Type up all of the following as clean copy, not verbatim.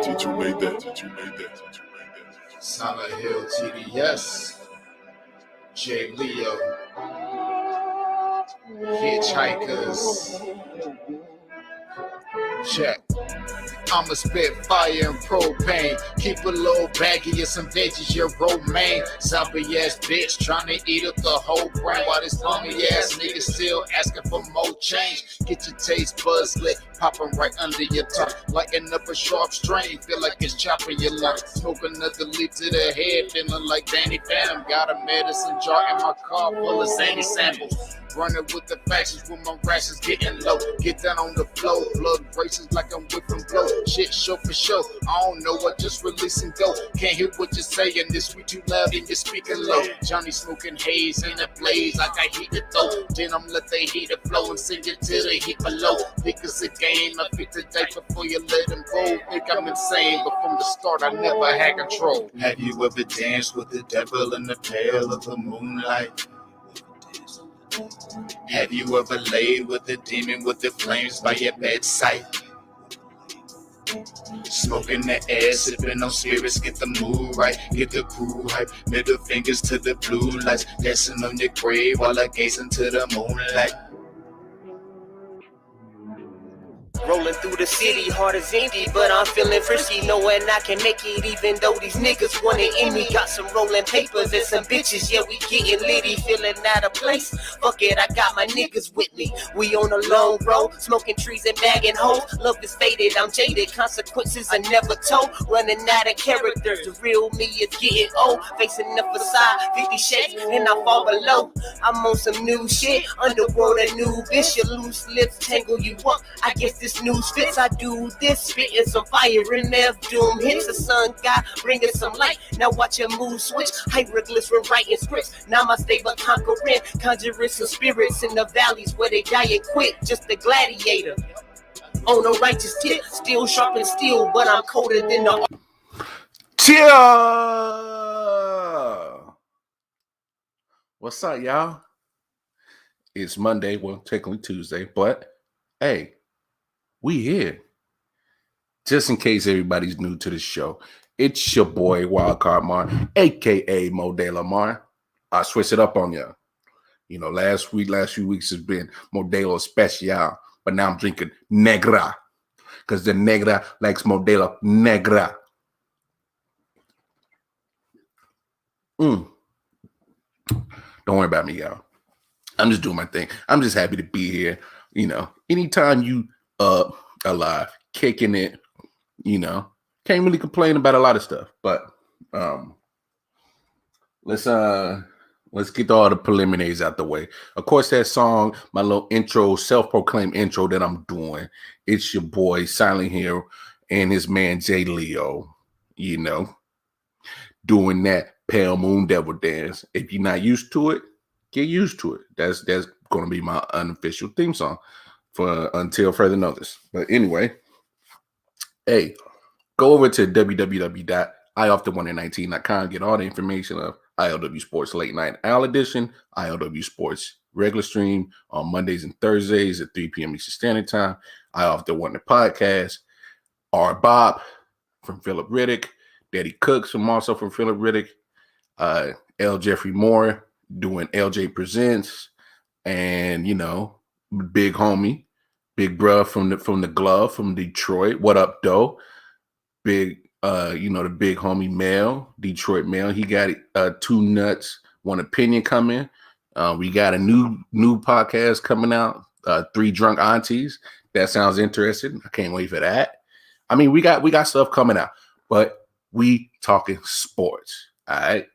Did you make that? Silent Hill TDS, J. Leo, Hitchhikers. Check. I'ma spit fire and propane. Keep a little baggie of some veggies, your romaine. Zombie ass bitch tryna eat up the whole brain. While this bummy ass nigga still asking for more change. Get your taste buds lit, popping right under your tongue. Lighting up a sharp strain, feel like it's chopping your lungs. Smoke another leaf to the head, feeling like Danny Phantom. Got a medicine jar in my car full of zany samples. Running with the factions when my rations getting low. Get down on the floor, blood races like I'm whipping blow. Shit show for show, I don't know what, just release and go. Can't hear what you're saying, this we too loud and you're speaking low. Johnny smoking haze in a blaze like I heat it though. Then I'm let the heater flow and send it to the heat below. Think it's a game, I pick the day before you let them go. Think I'm insane, but from the start I never had control. Have you ever danced with the devil in the pale of the moonlight? Have you ever laid with a demon with the flames by your bedside? Smoking the air, sipping on spirits, get the mood right, get the crew hype. Middle fingers to the blue lights, dancing on your grave while I gaze into the moonlight. Rolling through the city, heart is empty, but I'm feeling frisky, knowing I can make it even though these niggas want it in me. Got some rolling papers and some bitches, yeah, we getting litty, feeling out of place. Fuck it, I got my niggas with me. We on a long road, smoking trees and bagging hoes. Love is faded, I'm jaded, consequences are never told. Running out of characters, the real me is getting old. Facing the facade, 50 shades, and I fall below. I'm on some new shit, underworld a new bitch. Your loose lips tangle you up, I guess this news fits. I do this, spitting some fire in there. Doom hits the sun god, bringing some light. Now watch your mood switch. Hieroglyphs when writing scripts. Now my stable conquering, conjuring some spirits in the valleys where they die and quit. Just a gladiator on a righteous tip, still sharp and steel, but I'm colder than the. Cheer! What's up, y'all? It's Monday, well, technically Tuesday, but hey, we here. Just in case everybody's new to the show, it's your boy Wildcard Mar, aka Modelo Mar. I switched it up on y'all. You know, last few weeks has been Modelo Especial, but now I'm drinking Negra because the Negra likes Modelo Negra. Don't worry about me, y'all. I'm just doing my thing. I'm just happy to be here. You know, anytime you alive, kicking it, you know, can't really complain about a lot of stuff. But let's get all the preliminaries out the way. Of course, that song, my little intro, self-proclaimed intro that I'm doing, it's your boy Silent Hill and his man J. Leo, you know, doing that Pale Moon Devil dance. If you're not used to it, get used to it. That's going to be my unofficial theme song for until further notice. But anyway, hey, go over to www.I.O.W.19.com, get all the information of I.O.W. Sports Late Night Owl Edition, I.O.W. Sports regular stream on Mondays and Thursdays at 3 p.m. Eastern Standard Time, I.O.W. podcast, R. Bob from Philip Riddick, Daddy Cooks also from Philip Riddick, L. Jeffrey Moore doing LJ Presents, and you know, big homie, big bruh from the glove from Detroit. What up, though? Big, you know, the big homie Mel, Detroit Mel. He got Two Nuts, One Opinion coming. We got a new podcast coming out, Three Drunk Aunties. That sounds interesting. I can't wait for that. I mean, we got stuff coming out, but we talking sports. All right.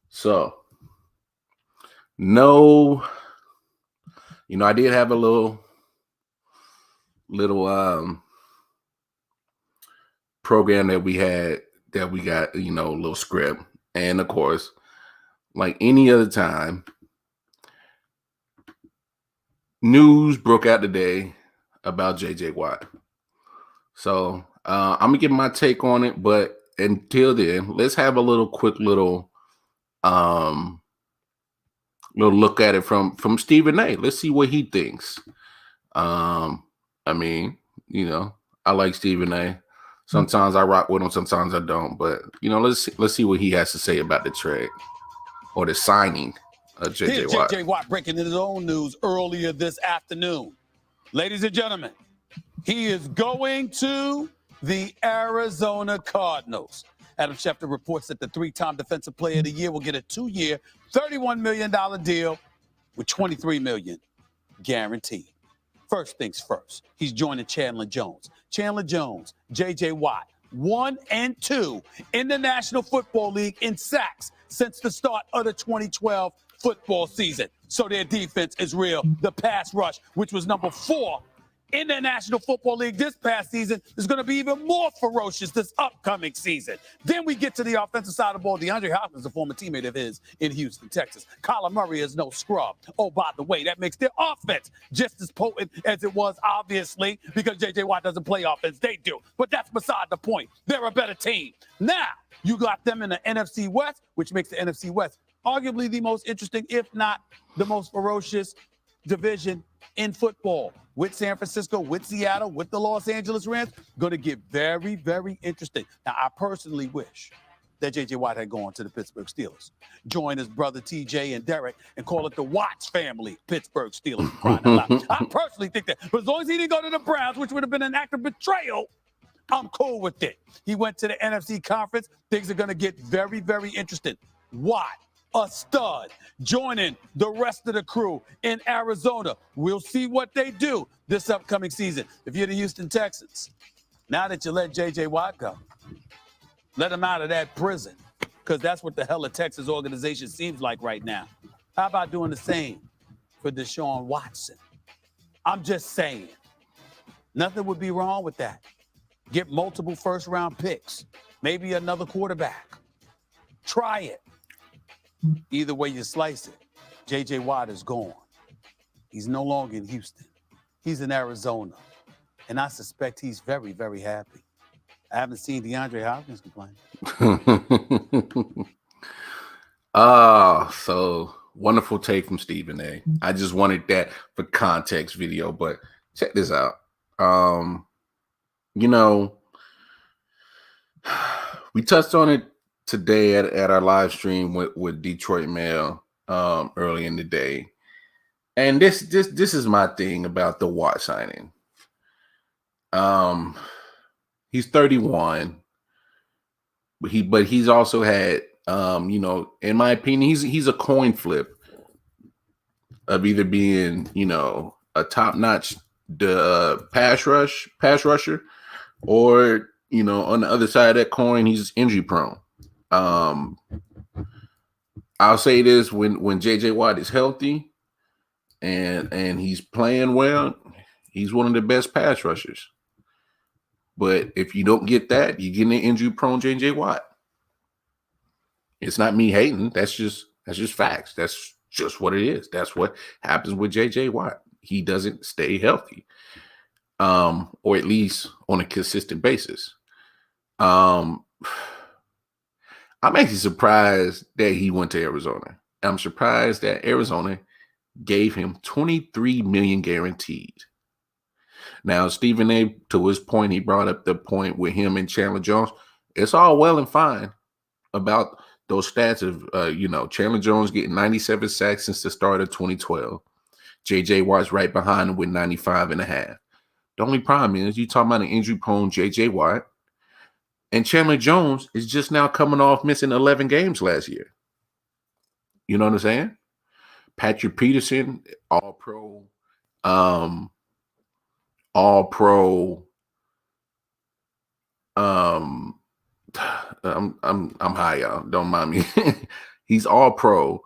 So, no, you know, I did have a little program that we got, you know, a little script. And of course, like any other time, news broke out today about JJ Watt. So I'm gonna give my take on it, but until then, let's have a quick little look at it from Stephen A. Let's see what he thinks. I mean, You know, I like Stephen A. Sometimes I rock with him, sometimes I don't. But you know, let's see what he has to say about the trade or the signing of JJ Here's Watt. JJ Watt breaking his own news earlier this afternoon. Ladies and gentlemen, he is going to the Arizona Cardinals. Adam Schefter reports that the three-time Defensive Player of the Year will get a 2-year, $31 million deal with $23 million guaranteed. First things first, he's joining Chandler Jones. Chandler Jones, J.J. Watt, 1 and 2 in the National Football League in sacks since the start of the 2012 football season. So their defense is real. The pass rush, which was number 4 in the National Football League this past season, is going to be even more ferocious this upcoming season. Then we get to the offensive side of the ball. DeAndre Hopkins, a former teammate of his in Houston, Texas. Kyler Murray is no scrub. Oh, by the way, that makes their offense just as potent as it was, obviously, because J.J. Watt doesn't play offense. They do. But that's beside the point. They're a better team. Now, you got them in the NFC West, which makes the NFC West arguably the most interesting, if not the most ferocious division in football, with San Francisco, with Seattle, with the Los Angeles Rams. Going to get very, very interesting. Now, I personally wish that J.J. Watt had gone to the Pittsburgh Steelers, join his brother T.J. and Derek, and call it the Watts family Pittsburgh Steelers. Crying out loud. I personally think that. But as long as he didn't go to the Browns, which would have been an act of betrayal, I'm cool with it. He went to the NFC Conference. Things are going to get very, very interesting. Watt, a stud, joining the rest of the crew in Arizona. We'll see what they do this upcoming season. If you're the Houston Texans, now that you let J.J. Watt go, let him out of that prison, because that's what the hell a Texas organization seems like right now. How about doing the same for Deshaun Watson? I'm just saying. Nothing would be wrong with that. Get multiple first-round picks, maybe another quarterback. Try it. Either way you slice it, J.J. Watt is gone. He's no longer in Houston. He's in Arizona. And I suspect he's very, very happy. I haven't seen DeAndre Hopkins complain. So wonderful take from Stephen A. I just wanted that for context video, but check this out. You know, we touched on it today at our live stream with Detroit Mail early in the day. And this is my thing about the Watt signing. He's 31. But he's also had you know, in my opinion, he's a coin flip of either being, you know, a top-notch pass rusher, or, you know, on the other side of that coin, he's injury prone. I'll say this: when J.J. Watt is healthy and he's playing well, he's one of the best pass rushers. But if you don't get that, you get an injury prone J.J. Watt. It's not me hating. That's just facts. That's just what it is. That's what happens with J.J. Watt. He doesn't stay healthy, or at least on a consistent basis. I'm actually surprised that he went to Arizona. I'm surprised that Arizona gave him $23 million guaranteed. Now, Stephen A., to his point, he brought up the point with him and Chandler Jones. It's all well and fine about those stats of, you know, Chandler Jones getting 97 sacks since the start of 2012. J.J. Watt's right behind him with 95.5. The only problem is you talking about an injury-prone J.J. Watt, and Chandler Jones is just now coming off missing 11 games last year. You know what I'm saying? Patrick Peterson, all-pro. I'm high, y'all. Don't mind me. He's all pro,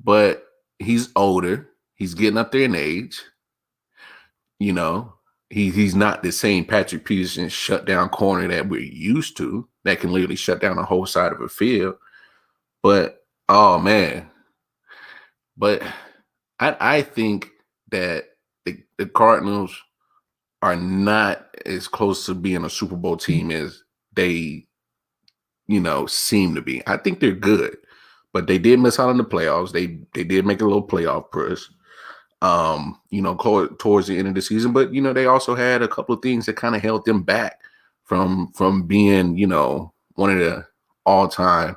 but he's older. He's getting up there in age. You know, he's not the same Patrick Peterson shutdown corner that we're used to, that can literally shut down a whole side of a field. But oh man. But I think that the Cardinals are not as close to being a Super Bowl team as they, you know, seem to be. I think they're good, but they did miss out on the playoffs. They did make a little playoff push. towards the end of the season. But they also had a couple of things that kind of held them back from being, one of the all time,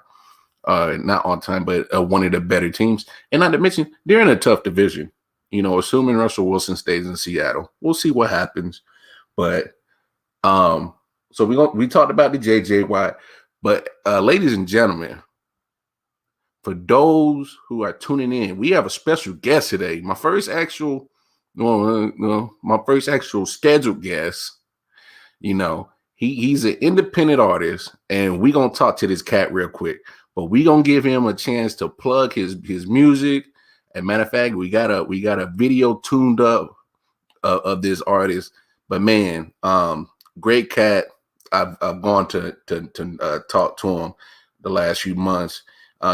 not all time, but one of the better teams. And not to mention, they're in a tough division. Assuming Russell Wilson stays in Seattle, we'll see what happens. But so we talked about the JJ Watt, but ladies and gentlemen, for those who are tuning in, we have a special guest today. My first actual scheduled guest. He's an independent artist, and we're gonna talk to this cat real quick. But we're gonna give him a chance to plug his music. And matter of fact, we got a video tuned up of this artist. But man, great cat. I've gone to talk to him the last few months.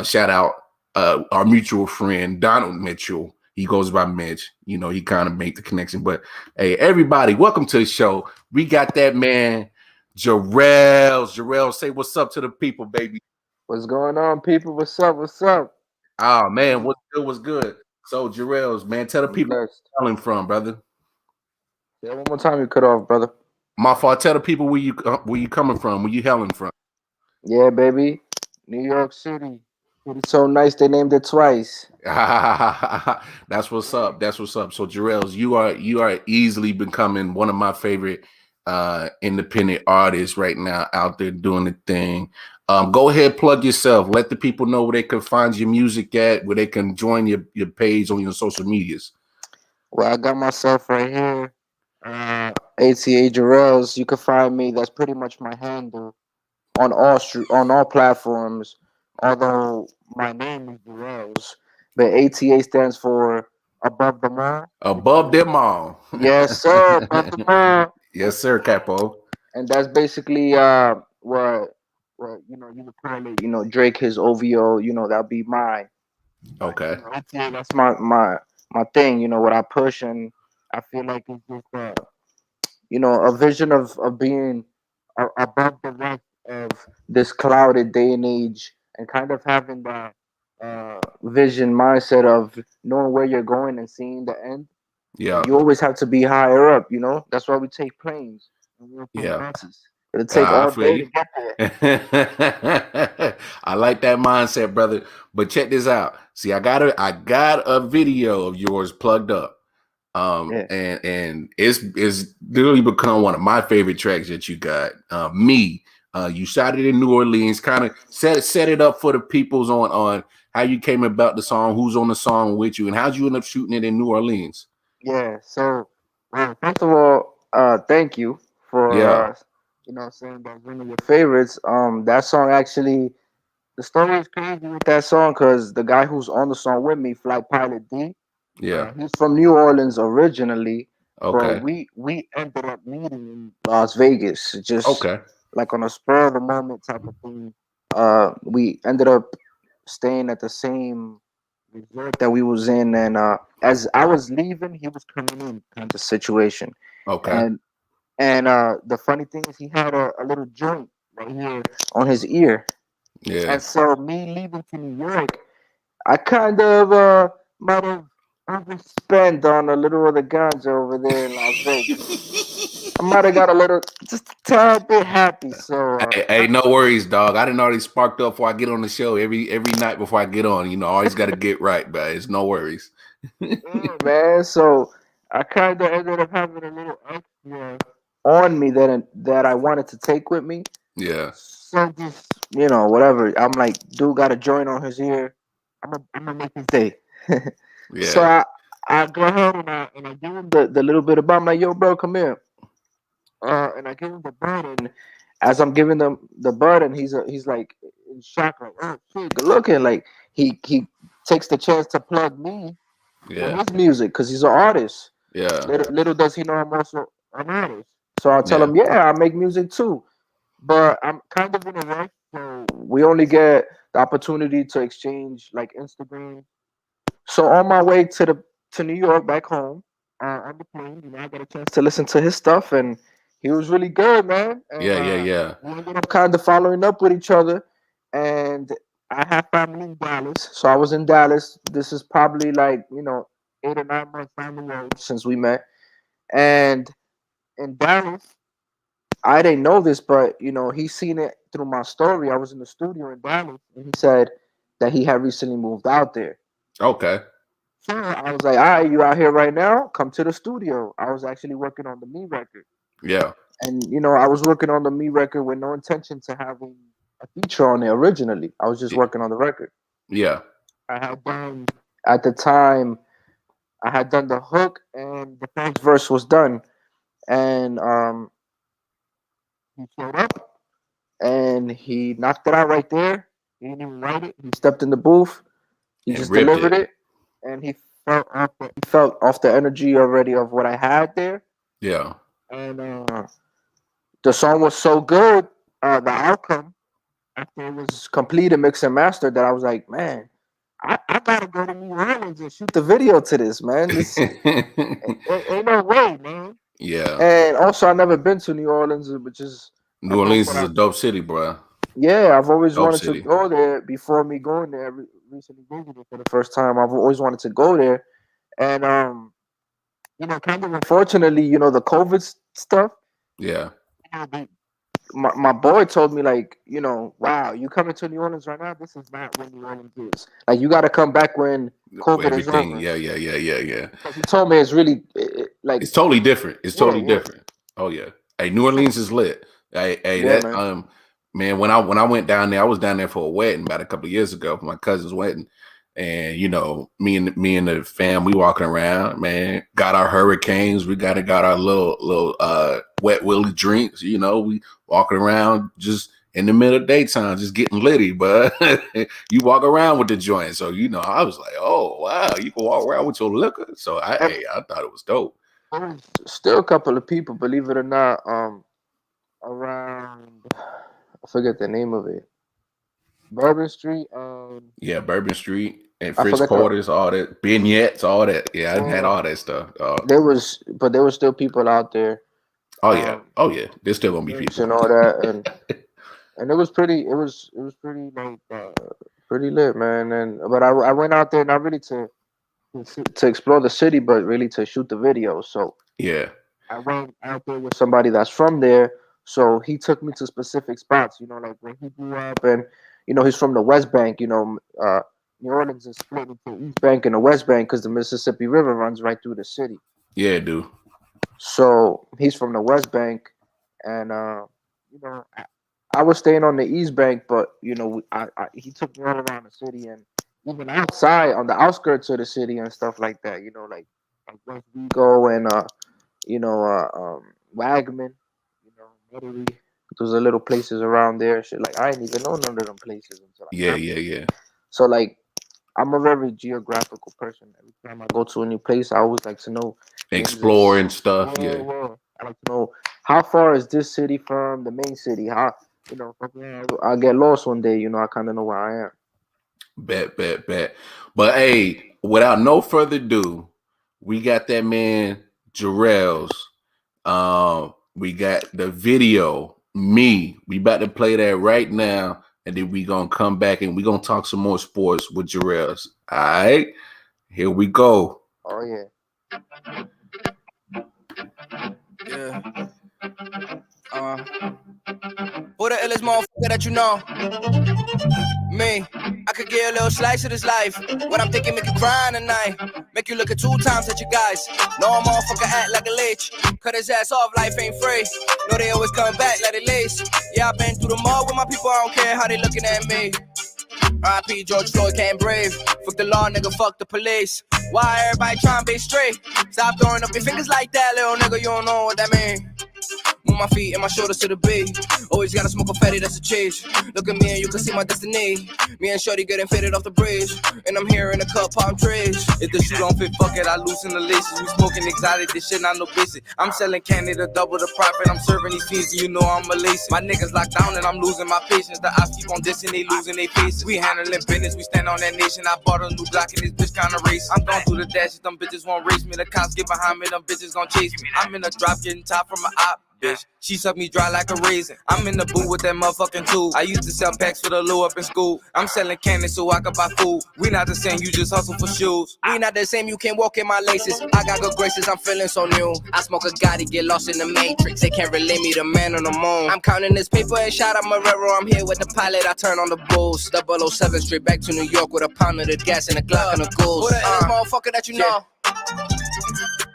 Shout out our mutual friend Donald Mitchell. He goes by Mitch. He kind of made the connection. But hey, everybody, welcome to the show. We got that man, Jarrell. Jarrell, say what's up to the people, baby. What's going on, people? What's up? What's up? Oh man, what's good? What's good? So Jarrell's, man, tell the people where Blessed. you're calling from, brother. Yeah, one more time you cut off, brother. My fault. Tell the people where you coming from, where you hailing from. Yeah, baby. New York City. It's so nice they named it twice. That's what's up. That's what's up. So Jarrell's, you are easily becoming one of my favorite independent artists right now out there doing the thing. Go ahead, plug yourself. Let the people know where they can find your music at, where they can join your page on your social medias. Well, I got myself right here. ATA Jarrell's. You can find me. That's pretty much my handle on all platforms. Although my name is Jarrell's, but ATA stands for Above the Mall. Above them all. Yes, sir. Above the Mall. Yes, sir, Capo. And that's basically what you would call it, Drake his OVO, that'll be mine. Okay. That's my thing, what I push, and I feel like it's just a vision of being above the rest of this clouded day and age, and kind of having that vision mindset of knowing where you're going and seeing the end. Yeah. You always have to be higher up, That's why we take planes. Yeah. It'll take all day to get there. I like that mindset, brother. But check this out. See, I got a video of yours plugged up. And it's literally become one of my favorite tracks that you got. You shot it in New Orleans, kind of set it up for the peoples on how you came about the song, who's on the song with you, and how'd you end up shooting it in New Orleans? Yeah. So, first of all, thank you for saying that's one of your favorites. That song actually, the story is crazy with that song because the guy who's on the song with me, Flight Pilot D, he's from New Orleans originally. Okay. But we ended up meeting in Las Vegas, just like on a spur of the moment type of thing. We ended up staying at the same resort that we was in, and as I was leaving, he was coming in, kind of situation. Okay. And the funny thing is, he had a little joint right here on his ear. Yeah. And so me leaving to New York, I kind of might have overspent on a little of the ganja over there in Las Vegas. I might have got just a tad bit happy. So hey, no worries, dog. I didn't already sparked up before I get on the show every night before I get on. Always got to get right, but it's no worries. Yeah, man. So I kind of ended up having a little extra on me that I wanted to take with me. Yeah. So just whatever. I'm like, dude got a joint on his ear. I'm gonna make his day. Yeah. So I go ahead and I give him the little bit about. I'm like, yo, bro, come here. And I give him the bud, and as I'm giving them the bud, and he's like in shock, like, oh shit, good looking. Like he takes the chance to plug me with his music because he's an artist. Yeah. Little does he know I'm also an artist. So I tell him, yeah, I make music too, but I'm kind of in a rush. So we only get the opportunity to exchange like Instagram. So on my way to New York back home, on the plane, I got a chance to listen to his stuff, and he was really good, man. And, yeah. We ended up kind of following up with each other, and I have family in Dallas, so I was in Dallas. This is probably like 8 or 9 months down the road since we met. And in Dallas, I didn't know this, but he seen it through my story. I was in the studio in Dallas, and he said that he had recently moved out there. Okay. So I was like, all right, you out here right now? Come to the studio. I was actually working on the Me record. Yeah. And, I was working on the Me record with no intention to having a feature on it originally. I was just working on the record. Yeah. I had done, at the time, I had done the hook and the first verse was done. And he showed up and he knocked it out right there. He didn't even write it. He stepped in the booth. He And just ripped delivered it. it. And he felt off the energy already of what I had there. Yeah. And the song was so good, the outcome, after it was complete and mixed and mastered, that I was like, man, I gotta go to New Orleans and shoot the video to this, man. This ain't no way, man. Yeah. And also, I've never been to New Orleans, which is New Orleans is a dope city, bro. Yeah, I've always wanted city. to go there. Before me going there, recently visited for the first time. I've always wanted to go there, and kind of unfortunately, the COVID stuff. Yeah. My boy told me, like, wow, you coming to New Orleans right now? This is not when New Orleans is. Like, you got to come back when COVID is over. Yeah. He told me it's really like it's totally different. It's totally different. Oh yeah. Hey, New Orleans is lit. Man, when I went down there, I was down there for a wedding about a couple of years ago for my cousin's wedding. And me and the fam, we walking around, man, got our hurricanes, we got our little wet willy drinks, we walking around just in the middle of daytime, just getting litty, but you walk around with the joint. So I was like, oh wow, you can walk around with your liquor. So I thought it was dope. Still a couple of people, believe it or not, around, I forget the name of it. Bourbon Street. Yeah, Bourbon Street and Fritz Quarters, all that, vignettes, all that. Yeah, I had all that stuff. There was still people out there. Oh yeah, there's still gonna be people and all that, and it was pretty. It was pretty like pretty lit, man. But I went out there not really to explore the city, but really to shoot the video. So yeah, I went out there with somebody that's from there. So he took me to specific spots, like where he grew up, and he's from the West Bank. New Orleans is split into East Bank and the West Bank because the Mississippi River runs right through the city. Yeah, dude. So he's from the West Bank, and I was staying on the East Bank, but he took me all around the city and even outside on the outskirts of the city and stuff like that. Like West Vigo and Wagman. Those are little places around there. Shit, like I didn't even know none of them places until yeah. So like, I'm a very geographical person. Every time I go to a new place, I always like to know, explore and stuff. Yeah. I like to know how far is this city from the main city. How I get lost one day. I kind of know where I am. Bet. But hey, without no further ado, we got that man Jarrell's. We got the video, Me. We about to play that right now, and then we gonna come back and we gonna talk some more sports with Jarrell's. All right, here we go. Oh yeah. Yeah. Who the illest motherfucker that you know? Me. I could get a little slice of this life. What I'm thinking make you cry tonight. Make you look at 2 times at your guys. No motherfucker act like a leech. Cut his ass off, life ain't free. No, they always come back like they lace. Yeah, I been through the mud with my people, I don't care how they looking at me. R.I.P. George Floyd can't brave. Fuck the law, nigga, fuck the police. Why everybody trying to be straight? Stop throwing up your fingers like that, little nigga, you don't know what that mean. Move my feet and my shoulders to the beat. Always gotta smoke a fatty, that's a cheese. Look at me and you can see my destiny. Me and Shorty getting faded off the bridge. And I'm here in the cup, palm trees. If the shoe don't fit, fuck it, I loosen the laces. We smoking exotic, this shit not no basic. I'm selling candy to double the profit. I'm serving these fiends, you know I'm a lazy. My niggas locked down and I'm losing my patience. The ops keep on dissing, they losing their faces. We handling business, we stand on that nation. I bought a new Glock and this bitch kinda race. I'm going through the dashes, them bitches won't race me. The cops get behind me, them bitches gon' chase me. I'm in a drop getting top from an op. bitch. She suck me dry like a raisin. I'm in the booth with that motherfucking tool. I used to sell packs for the low up in school. I'm selling candy so I can buy food. We not the same, you just hustle for shoes. We not the same, you can't walk in my laces. I got good graces, I'm feeling so new. I smoke a Gotti, get lost in the matrix. They can't relate me to man on the moon. I'm counting this paper and shot at Marrero. I'm here with the pilot, I turn on the bulls. 007 straight back to New York with a pound of the gas and a Glock and the ghouls. Who the illest motherfucker that you know?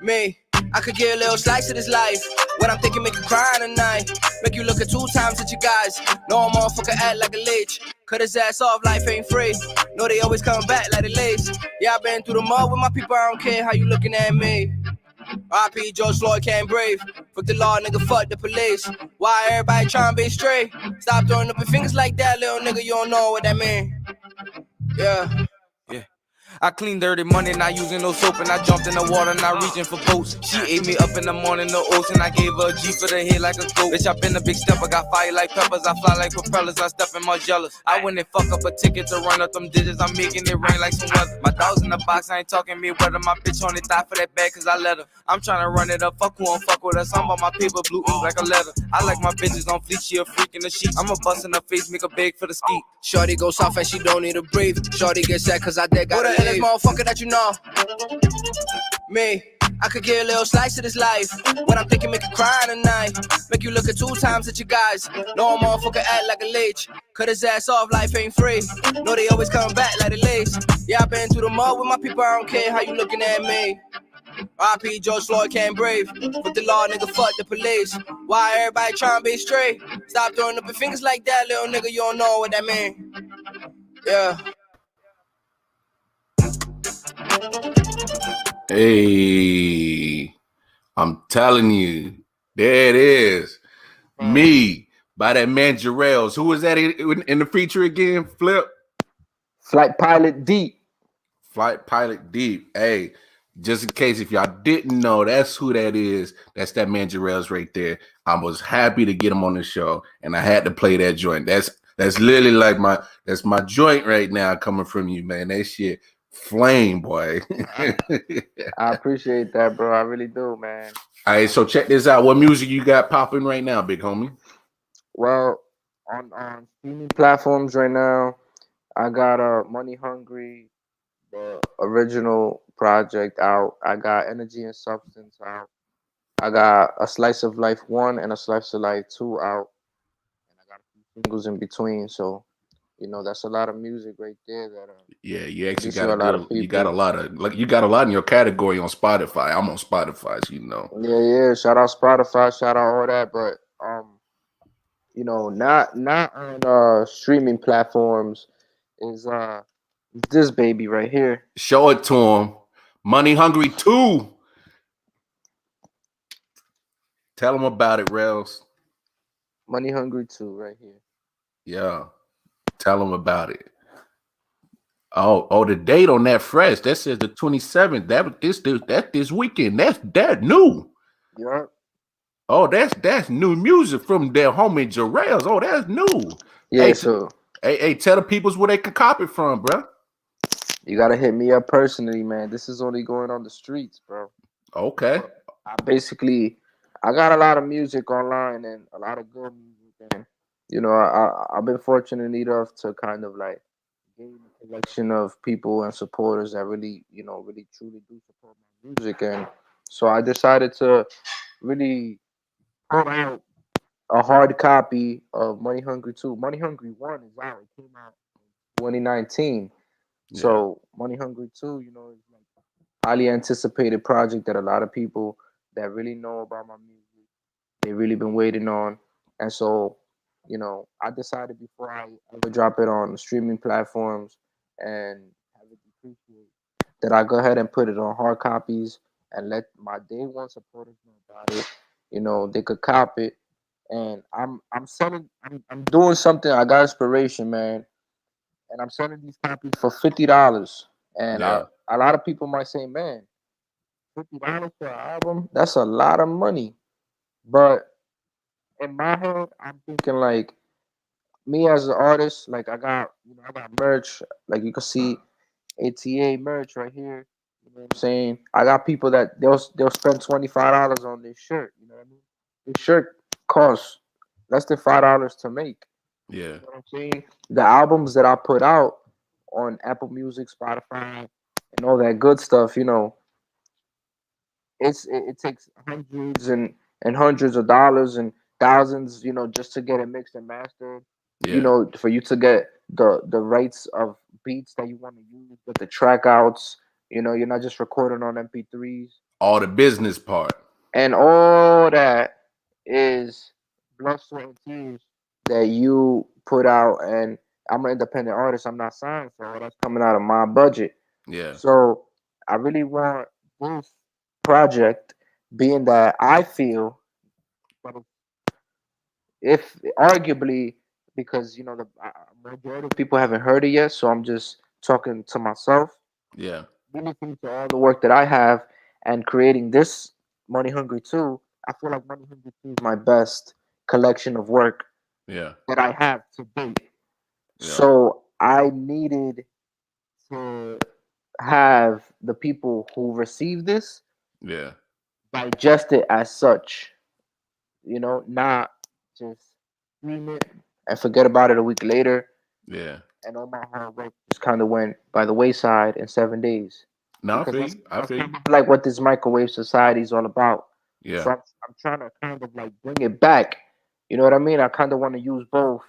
Me. I could get a little slice of this life. What I'm thinking make you cry tonight. Make you look at 2 times at you guys. No motherfucker act like a leech. Cut his ass off, life ain't free. No, they always come back like the lace. Yeah, I been through the mud with my people, I don't care how you looking at me. R.I.P. George Floyd can't breathe. Fuck the law, nigga, fuck the police. Why everybody trying to be straight? Stop throwing up your fingers like that, little nigga, you don't know what that mean. Yeah. I clean dirty money, not using no soap, and I jumped in the water, not reaching for boats. She ate me up in the morning, no oats, and I gave her a G for the head like a goat. Bitch, I been a big stepper, got fire like peppers, I fly like propellers, I step in my jealous. I went and fuck up a ticket to run up them digits, I'm making it rain like some weather. My dog's in the box, I ain't talking me whether my bitch on it thigh for that bag, cause I let her. I'm trying to run it up, fuck who won't fuck with us. I'm about my paper, blue ink like a letter. I like my bitches on fleek, she a freak in the sheet. I'm a bust in her face, make her beg for the ski. Shorty go soft and she don't need to breathe. Shorty get sad cause I dead got a leave. Motherfucker that you know. Me. I could get a little slice of this life. What I'm thinking make you cry tonight. Make you look at 2 times at you guys. No motherfucker act like a leech. Cut his ass off, life ain't free. No, they always come back like the lace. Yeah, I been through the mud with my people, I don't care how you looking at me. R.I.P. George Floyd can't breathe. Fuck the law, nigga, fuck the police. Why everybody trying to be straight? Stop throwing up your fingers like that, little nigga, you don't know what that mean. Yeah. Hey, I'm telling you, there it is. Me by that man Jarrell's. Who was that in the feature again? Flip? Flight Pilot Deep. Flight Pilot Deep. Hey, just in case if y'all didn't know, that's who that is. That's that man Jarrell's right there. I was happy to get him on the show, and I had to play that joint. That's literally like my joint right now coming from you, man. That shit flame, boy. I appreciate that, bro. I really do, man. All right, so check this out. What music you got popping right now, big homie? Well, on streaming platforms right now, I got Money Hungry, the original project out. I got Energy and Substance out. I got A Slice of Life 1 and A Slice of Life 2 out. And I got a few singles in between. So, that's a lot of music right there that yeah, you actually got got a lot of you got a lot in your category on Spotify. I'm on Spotify, so you know. Yeah. Shout out Spotify, shout out all that, but not on streaming platforms is this baby right here. Show it to him. Money Hungry 2. Tell him about it, Rails. Money Hungry 2 right here. Yeah. Tell him about it. Oh, the date on that fresh. That says the 27th. That's this weekend. That's new. Yeah. Oh, that's new music from their homie Jarrell's. Oh, that's new. Yeah, hey, tell the peoples where they can cop it from, bro. You gotta hit me up personally, man. This is only going on the streets, bro. Okay. I got a lot of music online and a lot of good music, and I've been fortunate enough to kind of like gain a collection of people and supporters that really, really truly do support my music, and so I decided to really put out a hard copy of Money Hungry 2. Money Hungry 1 is out. It came out in 2019. Yeah. So Money Hungry 2, is like a highly anticipated project that a lot of people that really know about my music, they really been waiting on. And so, I decided before I ever drop it on streaming platforms and have it appreciate that I go ahead and put it on hard copies and let my day one supporters know about it. They could cop it. And I'm doing something. I got inspiration, man, and I'm selling these copies for $50. And a lot of people might say, man, $50 for an album, that's a lot of money. But in my head, I'm thinking like me as an artist, like I got merch, like you can see ATA merch right here. You know what I'm saying? I got people that they'll spend $25 on this shirt. You know what I mean? this shirt costs less than $5 to make. Yeah. You know what I'm saying? The albums that I put out on Apple Music, Spotify, and all that good stuff, you know, it takes hundreds and hundreds of dollars and thousands, you know, just to get it mixed and mastered. You Yeah. know, for you to get the rights of beats that you want to use, get the track outs. You know, you're not just recording on MP3s, All the business part. and all that is blood, sweat, and tears that you put out. And I'm an independent artist. I'm not signed, so that's coming out of my budget. Yeah. So I really want this project, being that I feel that if arguably, because you know the majority of people haven't heard it yet, so I'm just talking to myself. Yeah. Really think to all the work that I have and creating this Money Hungry 2, I feel like Money Hungry 2 is my best collection of work Yeah. that I have to date. Yeah. So I needed to have the people who receive this Yeah. digest it as such, you know, not just stream it and forget about it a week later, Yeah. and all my hard work just kind of went by the wayside in 7 days. No, I Because feel that's, you. I that's feel kind you. of like what this microwave society is all about. Yeah. So I'm trying to kind of like bring it back. You know what I mean? I kind of want to use both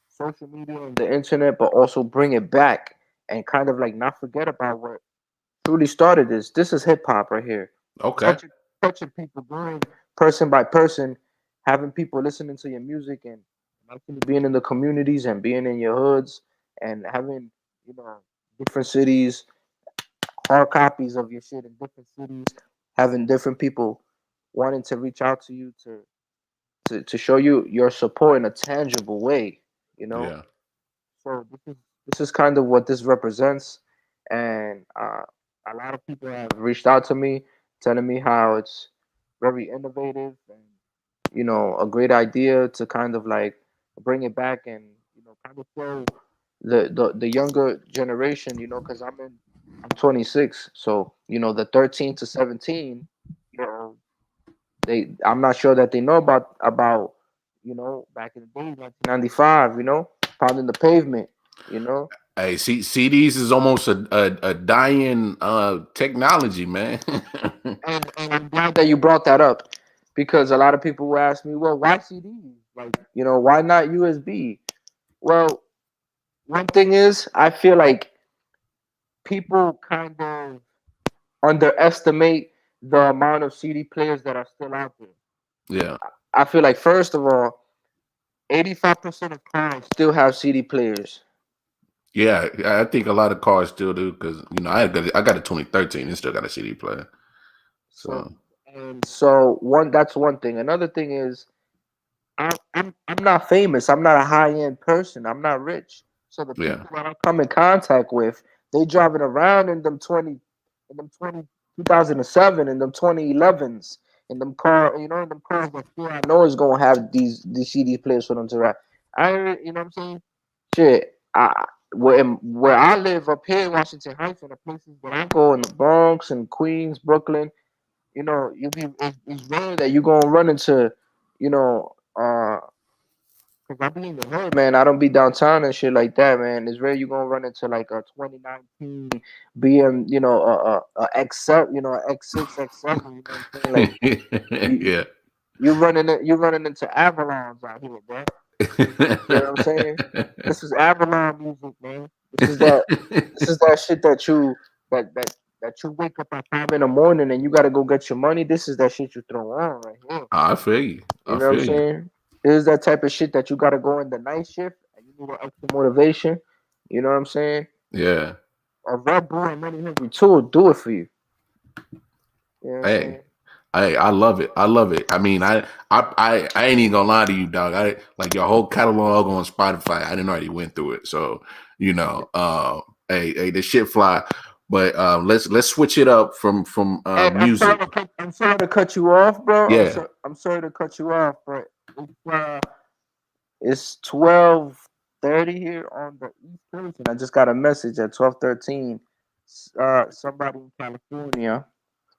social media and the internet, but also bring it back and kind of like not forget about what truly started this. This is hip hop right here. Okay. Touching, touching people, going person by person, having people listening to your music and actually being in the communities and being in your hoods and having, you know, different cities, hard copies of your shit in different cities, having different people wanting to reach out to you to show you your support in a tangible way, you know. Yeah. So this is kind of what this represents, and a lot of people have reached out to me, telling me how it's very innovative and you know a great idea to kind of like bring it back and you know kind of show the younger generation, you know, because I'm 26, so you know the 13 to 17, you know, I'm not sure that they know about you know back in the day 1995, you know, pounding the pavement, you know. Hey, CDs is almost a dying technology, man. And I'm glad that you brought that up because a lot of people will ask me, well, why CDs? Like, you know, why not USB? Well, one thing is, I feel like people kind of underestimate the amount of CD players that are still out there. Yeah. I feel like, first of all, 85% of cars still have CD players. Yeah, I think a lot of cars still do because you know I got a 2013 and still got a CD player. So, So and so one that's one thing. Another thing is I'm not famous. I'm not a high end person. I'm not rich. So the yeah, people that I come in contact with, they driving around in them 2007 in them 2011s in them car, you know, in them cars that still I know is gonna have these CD players for them to rap. You know what I'm saying? Shit, where I live up here in Washington Heights and the places that I go in the Bronx and Queens, Brooklyn, you know, it's rare that you gonna run into, you know, cause I be in the hood, man. I don't be downtown and shit like that, man. It's rare you gonna run into like a 2019 BM, you know, X7, you know, X6, X7. You know what I'm saying? Like you, yeah. you're running into Avalons out here, bro. You know what I'm saying? This is Avalon music, man. This is that shit that you wake up at 5 in the morning and you gotta go get your money. This is that shit you throw on right here. I feel you. You I know what I'm feel you. saying? It is that type of shit that you gotta go in the night shift and you need an extra motivation. You know what I'm saying? Yeah. A Red Bull and Money Hungry 2 will do it for you. You know what I'm Hey, saying? I love it. I love it. I mean, I ain't even gonna lie to you, dog. I like your whole catalog on Spotify. I didn't already went through it, so you know, hey, the shit fly. But let's switch it up from And music. I'm sorry to cut you off, bro. Yeah, I'm sorry to cut you off, but it's 12:30 here on the East Coast, and I just got a message at 12:13. Somebody in California.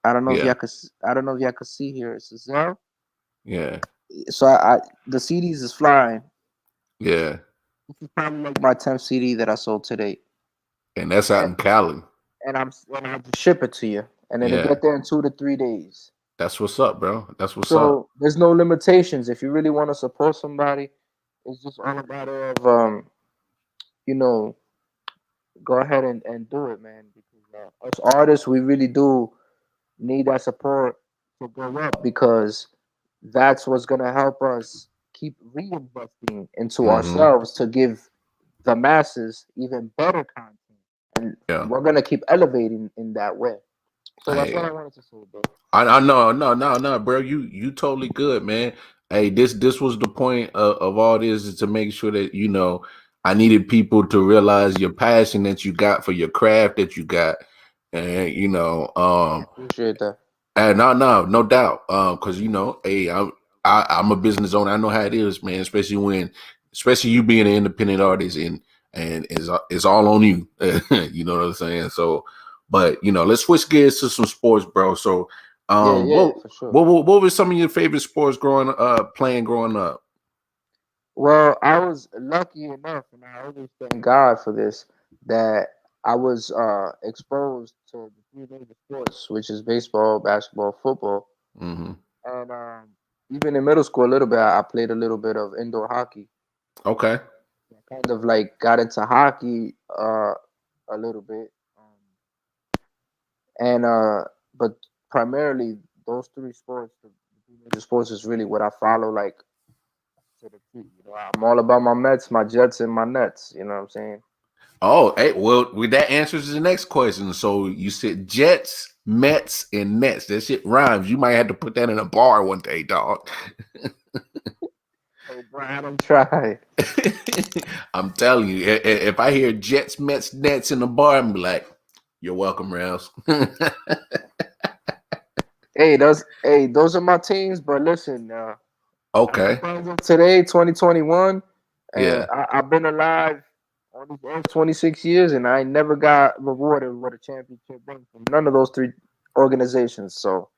I don't know if yeah, y'all could. I don't know if y'all could see here. It's a Zell. yeah. So I the CDs is flying. Yeah, This is probably like my 10th CD that I sold today, and that's out and, in Cali. and I just ship it to you, and then it Yeah, get there in 2 to 3 days. that's what's up, bro. That's what's up. So there's no limitations. If you really want to support somebody, it's just all a matter of you know, go ahead and do it, man. Because us artists, we really do need that support to go up because that's what's gonna help us keep reinvesting into Hmm. ourselves to give the masses even better content, and Yeah. we're gonna keep elevating in that way. So that's what Hey, I wanted to say, bro. I know, no, bro. You totally good, man. Hey, this was the point of all this, is to make sure that I needed people to realize your passion that you got for your craft that you got, and I appreciate that. and no doubt, because hey, I'm a business owner. I know how it is, man. Especially you being an independent artist, and it's all on you. You know what I'm saying? So, but let's switch gears to some sports, bro. So, Yeah, yeah, what for sure. what were some of your favorite sports playing growing up? Well, I was lucky enough, and I always thank God for this, that I was exposed to the three major sports, which is baseball, basketball, football, Hmm. and even in middle school, a little bit, I played a little bit of indoor hockey. Okay. I kind of like got into hockey a little bit, and but primarily those three sports, the three major sports, is really what I follow like to the T. I'm all about my Mets, my Jets, and my Nets. You know what I'm saying? Oh, hey, well, that answers the next question. So you said Jets, Mets, and Nets. That shit rhymes. You might have to put that in a bar one day, dog. Hey, Brian, I'm trying. I'm telling you, if I hear Jets, Mets, Nets in the bar, I'm like, "You're welcome, Rouse." Hey, those are my teams. But listen, Okay, as of today, 2021, and yeah, I've been alive on these earth 26 years, and I never got rewarded with a championship ring from none of those three organizations. So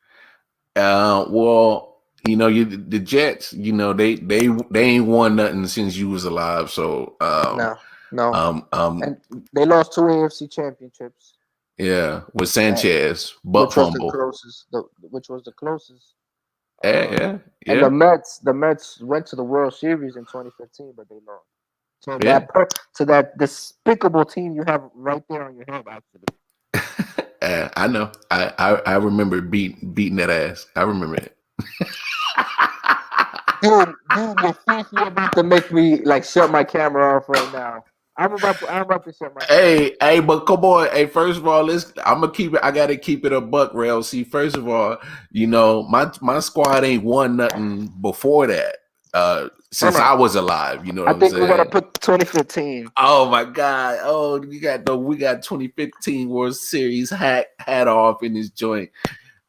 well, the Jets, they ain't won nothing since you was alive. So, no, no, um, um, and they lost two AFC championships, yeah, with uh, Sanchez, but which was the fumble. closest. Which was the closest. Yeah, Uh, yeah, and yeah, The Mets went to the World Series in 2015, but they lost. So yeah. that despicable team you have right there on your head, actually. I know. I remember beating that ass. I remember it. Dude, you're about to make me like shut my camera off right now. I'm about to shut my camera. Hey, but come on. Hey, first of all, I'm gonna keep it. I gotta keep it a buck, rail. See, first of all, my squad ain't won nothing before that. Hold Since on. I was alive, you know what I I'm think we gotta saying? put 2015. Oh my God! Oh, we got 2015 World Series hat off in this joint.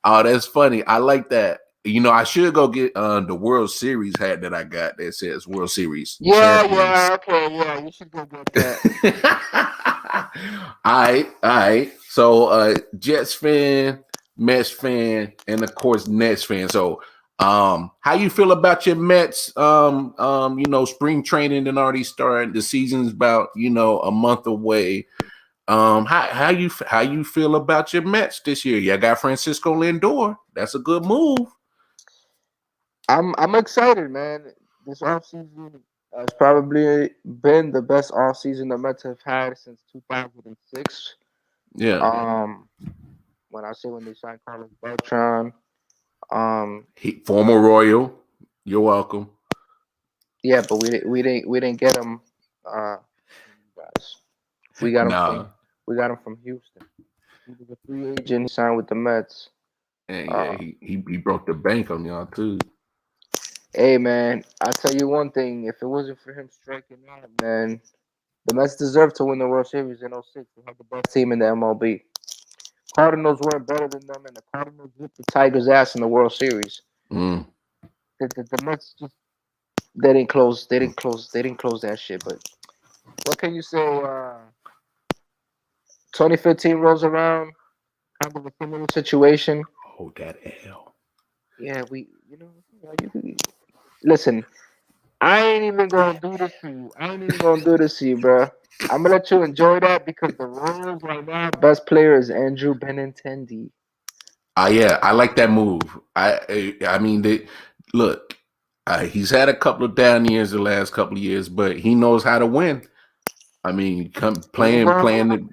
Oh, that's funny. I like that. I should go get the World Series hat that I got that says World Series Yeah, champions. yeah, okay, yeah. You should go get that. All right. So Jets fan, Mets fan, and of course Nets fan. So how you feel about your Mets? Spring training and already started. The season's about, a month away. How you feel about your Mets this year? You got Francisco Lindor. That's a good move. I'm excited, man. This offseason has probably been the best offseason the Mets have had since 2006. Yeah. Um, when I say when they signed Carlos Beltran, um, Former Royal. You're welcome. yeah, but we didn't get him. From you guys, we got him from Nah. we got him from Houston. He was a free agent. He signed with the Mets. And yeah, Uh, he broke the bank on y'all too. hey man, I tell you one thing: if it wasn't for him striking out, man, the Mets deserved to win the World Series in '06. They had the best team in the MLB. Cardinals weren't better than them, and the Cardinals whipped the Tigers' ass in the World Series. Mm. The Mets just they didn't close. They didn't close that shit. But what can you say? 2015 rolls around, kind of a similar situation. Oh, that L. Yeah, we, you know, Listen, I ain't even gonna do this to you. I ain't even gonna do this to you, bro. I'm gonna let you enjoy that because the Royals right now, best player is Andrew Benintendi. Yeah, I like that move. I mean, look, he's had a couple of down years the last couple of years, but he knows how to win. I mean, come He ain't gonna playing. win.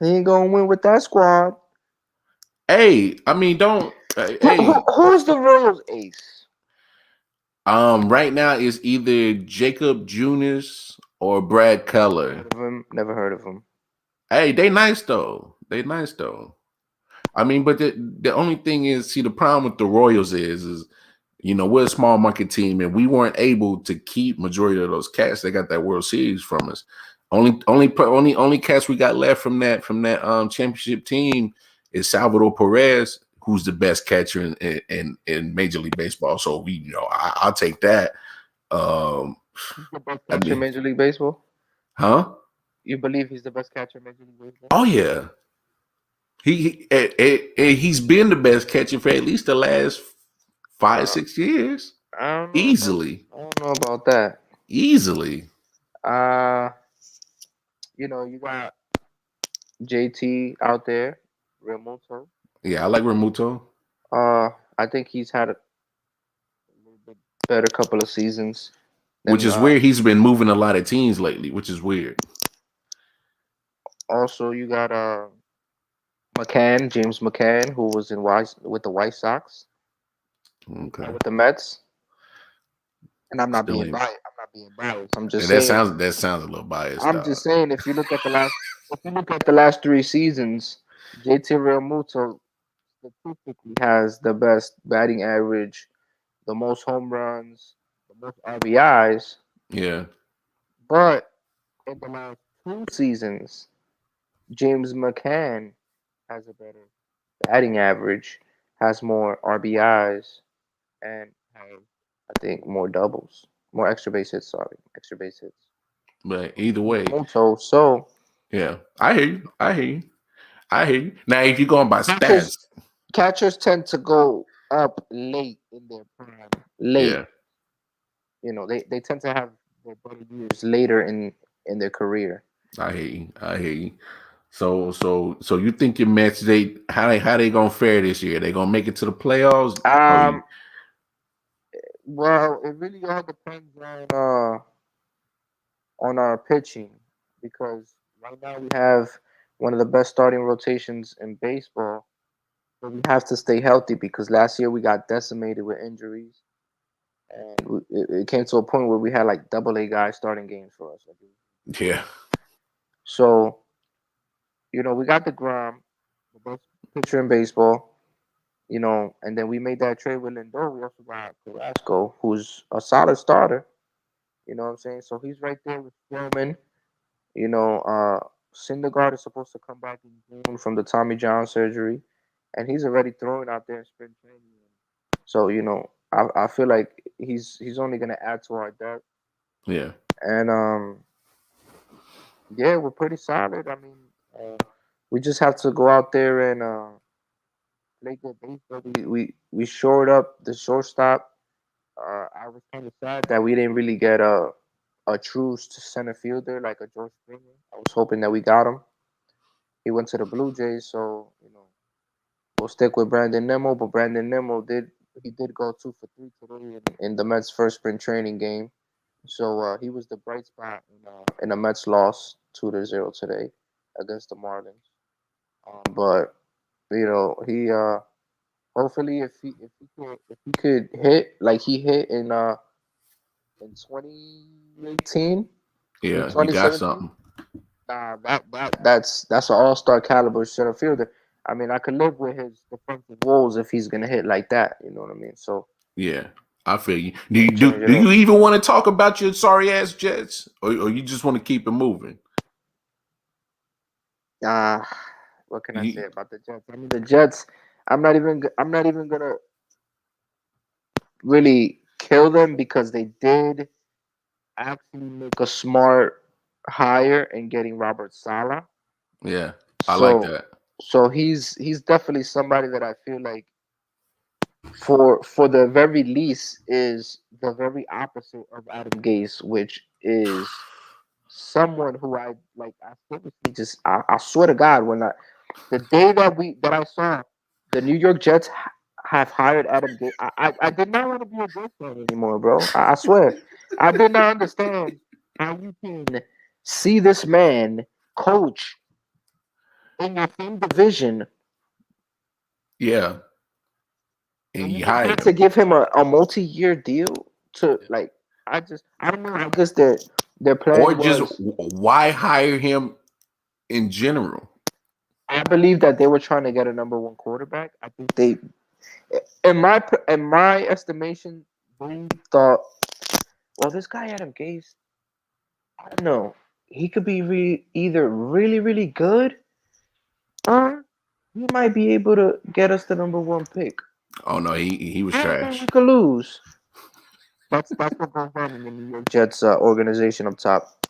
He ain't gonna win with that squad. Hey, I mean, don't. Hey, Who's the Royals ace? right now it's either Jacob Junis or Brad Keller. Never heard of him. Hey, they nice though. They nice though. I mean, but the only thing is, see, the problem with the Royals is we're a small market team, and we weren't able to keep majority of those cats. They got that World Series from us. Only cats we got left from that championship team is Salvador Perez, who's the best catcher in Major League Baseball. So I'll take that. He's the best catcher in Major League Baseball. Huh? You believe he's the best catcher in Major League Baseball? Oh yeah. He's been the best catcher for at least the last 5-6 years. Easily. I don't know about that. Easily. You got JT out there, Realmuto. Yeah, I like Realmuto. I think he's had a little bit better couple of seasons. Which is weird. He's been moving a lot of teams lately, which is weird. Also, you got James McCann, who was with the White Sox. Okay. With the Mets. And I'm not being biased. I'm just saying that sounds a little biased. I'm just saying if you look at the last 3 seasons, JT Realmuto statistically has the best batting average, the most home runs, the most RBIs. Yeah. But in the last 2 seasons, James McCann has a better batting average, has more RBIs, and has, I think, more doubles, more extra base hits. But either way, so yeah, I hear you. Now, if you're going by stats, catchers tend to go up late in their prime. Yeah. They tend to have their better years later in their career. I hear you. So you think your Mets, how they gonna fare this year? They gonna make it to the playoffs? Well, it really all depends on our pitching, because right now we have one of the best starting rotations in baseball, but we have to stay healthy because last year we got decimated with injuries, and it came to a point where we had like AA guys starting games for us. Yeah. So, we got the Grom, the best pitcher in baseball, and then we made that trade with Lindor. We also got Carrasco, who's a solid starter. You know what I'm saying? So he's right there with Stroman. Syndergaard is supposed to come back in June from the Tommy John surgery, and he's already throwing out there in spring training. So I feel like he's only gonna add to our depth. Yeah. And yeah, we're pretty solid. I mean, we just have to go out there and play good baseball. We shored up the shortstop. I was kind of sad that we didn't really get a true center fielder like a George Springer. I was hoping that we got him. He went to the Blue Jays, so we'll stick with Brandon Nimmo. But Brandon Nimmo did go 2 for 3 today in the Mets' first spring training game. So he was the bright spot in the Mets' loss 2-0 today against the Marlins. But he hopefully if he could hit like he hit in 2018. Yeah, you got something. That's an all-star caliber center fielder. I mean, I could live with his defensive woes if he's gonna hit like that. You know what I mean? So yeah, I feel you. Do you even want to talk about your sorry ass Jets, or you just want to keep it moving? What can I say about the Jets? I mean, the Jets. I'm not even gonna really kill them because they did actually make a smart hire in getting Robert Saleh. Yeah, I like that. So he's definitely somebody that I feel like for the very least, is the very opposite of Adam Gase, which is someone who I like. I seriously just, I swear to God, when the day that I saw the New York Jets have hired Adam Gase, I did not want to be a Jets fan anymore, bro. I swear, I did not understand how you can see this man coach in your same division. Yeah. And And you you decide hired to him. give him a multi-year deal to, like, I don't know. I guess their Or plan just was, why hire him in general? I believe that they were trying to get a number one quarterback. I think they, in my estimation, they thought, well, this guy Adam Gase, I don't know, he could be either really really good, or he might be able to get us the number one pick. Oh no, he was And then we trash. could lose. That's what goes on in the New York Jets organization up top.